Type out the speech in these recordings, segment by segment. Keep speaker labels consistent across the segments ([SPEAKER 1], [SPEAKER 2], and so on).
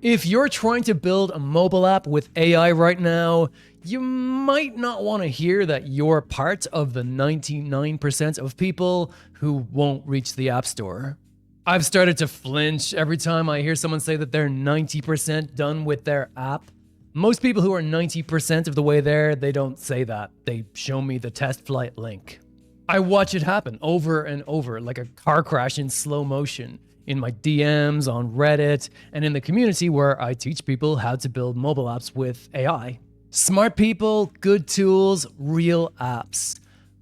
[SPEAKER 1] If you're trying to build a mobile app with AI right now, you might not want to hear that you're part of the 99% of people who won't reach the App Store. I've started to flinch every time I hear someone say that they're 90% done with their app. Most people who are 90% of the way there, they don't say that. They show me the test flight link. I watch it happen over and over, like a car crash in slow motion, in my DMs, on Reddit, and in the community where I teach people how to build mobile apps with AI. Smart people, good tools, real apps.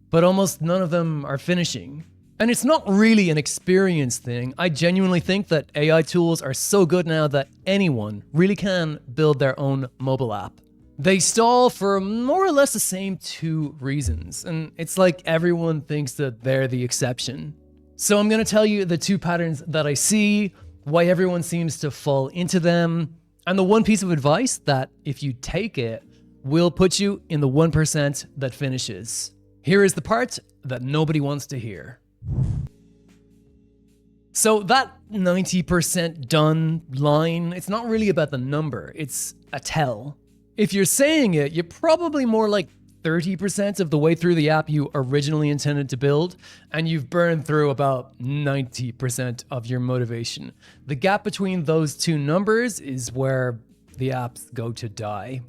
[SPEAKER 1] But almost none of them are finishing. And it's not really an experience thing. I genuinely think that AI tools are so good now that anyone really can build their own mobile app. They stall for more or less the same two reasons, and it's like everyone thinks that they're the exception. So I'm going to tell you the two patterns that I see, why everyone seems to fall into them, and the one piece of advice that, if you take it, will put you in the 1% that finishes. Here is the part that nobody wants to hear. So that 90% done line, it's not really about the number, it's a tell. If you're saying it, you're probably more like 30% of the way through the app you originally intended to build, and you've burned through about 90% of your motivation. The gap between those two numbers is where the apps go to die.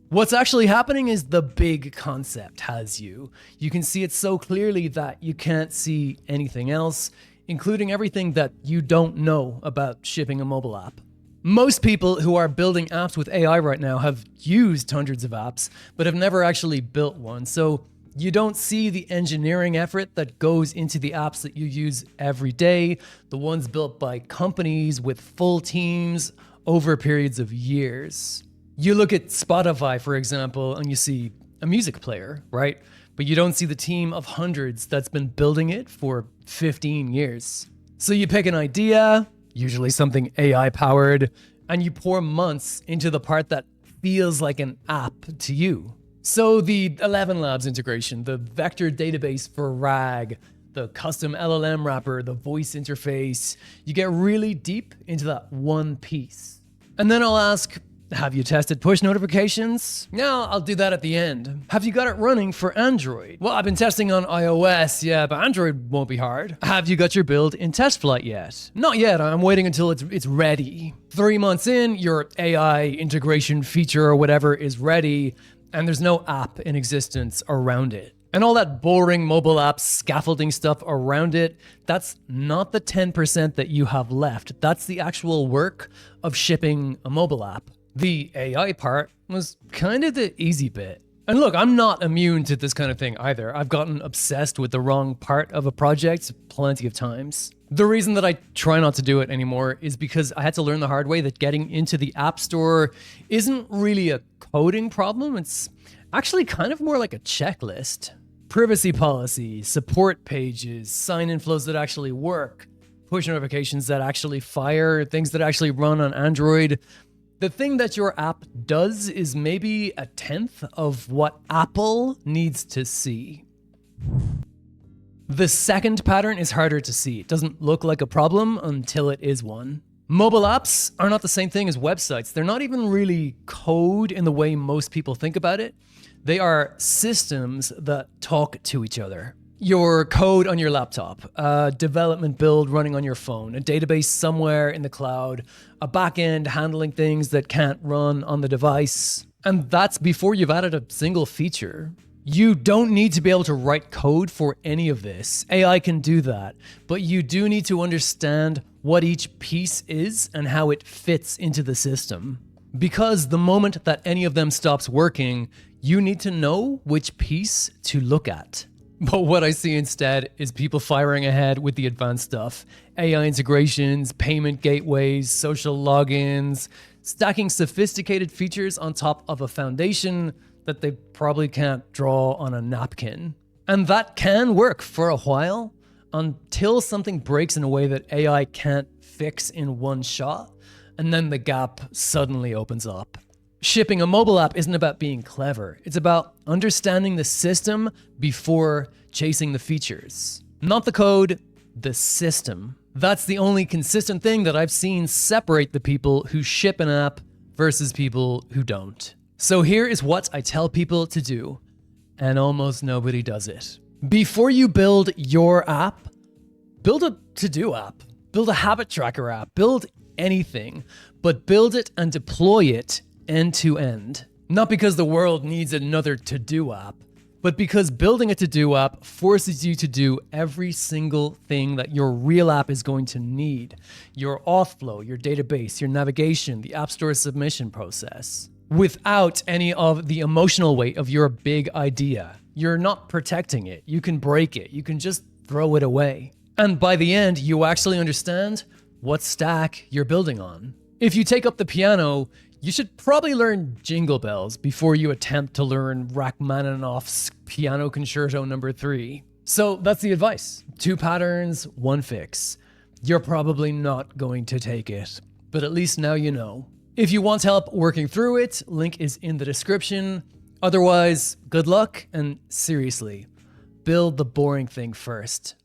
[SPEAKER 1] What's actually happening is the big concept has you. You can see it so clearly that you can't see anything else, including everything that you don't know about shipping a mobile app. Most people who are building apps with AI right now have used hundreds of apps, but have never actually built one. So you don't see the engineering effort that goes into the apps that you use every day, the ones built by companies with full teams over periods of years. You look at Spotify, for example, and you see a music player, right? But you don't see the team of hundreds that's been building it for 15 years. So you pick an idea, usually something AI powered, and you pour months into the part that feels like an app to you. So the ElevenLabs integration, the vector database for RAG, the custom LLM wrapper, the voice interface, you get really deep into that one piece. And then I'll ask, have you tested push notifications? No, I'll do that at the end. Have you got it running for Android? Well, I've been testing on iOS, yeah, but Android won't be hard. Have you got your build in test flight yet? Not yet, I'm waiting until it's ready. 3 months in, your AI integration feature or whatever is ready, and there's no app in existence around it. And all that boring mobile app scaffolding stuff around it, that's not the 10% that you have left. That's the actual work of shipping a mobile app. The AI part was kind of the easy bit. And look, I'm not immune to this kind of thing either. I've gotten obsessed with the wrong part of a project plenty of times. The reason that I try not to do it anymore is because I had to learn the hard way that getting into the App Store isn't really a coding problem. It's actually kind of more like a checklist. Privacy policy, support pages, sign-in flows that actually work, push notifications that actually fire, things that actually run on Android. The thing that your app does is maybe 1/10 of what Apple needs to see. The second pattern is harder to see. It doesn't look like a problem until it is one. Mobile apps are not the same thing as websites. They're not even really code in the way most people think about it. They are systems that talk to each other. Your code on your laptop, a development build running on your phone, a database somewhere in the cloud, a backend handling things that can't run on the device. And that's before you've added a single feature. You don't need to be able to write code for any of this. AI can do that. But you do need to understand what each piece is and how it fits into the system. Because the moment that any of them stops working, you need to know which piece to look at. But what I see instead is people firing ahead with the advanced stuff. AI integrations, payment gateways, social logins, stacking sophisticated features on top of a foundation that they probably can't draw on a napkin. And that can work for a while, until something breaks in a way that AI can't fix in one shot, and then the gap suddenly opens up. Shipping a mobile app isn't about being clever. It's about understanding the system before chasing the features. Not the code, the system. That's the only consistent thing that I've seen separate the people who ship an app versus people who don't. So here is what I tell people to do, and almost nobody does it. Before you build your app, build a to-do app, build a habit tracker app, build anything, but build it and deploy it end to end. Not because the world needs another to-do app, but because building a to-do app forces you to do every single thing that your real app is going to need. Your auth flow, your database, your navigation, the App Store submission process. Without any of the emotional weight of your big idea. You're not protecting it. You can break it. You can just throw it away. And by the end, you actually understand what stack you're building on. If you take up the piano, you should probably learn Jingle Bells before you attempt to learn Rachmaninoff's Piano Concerto No. 3. So that's the advice. 2 patterns, 1 fix. You're probably not going to take it, but at least now you know. If you want help working through it, link is in the description. Otherwise, good luck, and seriously, build the boring thing first.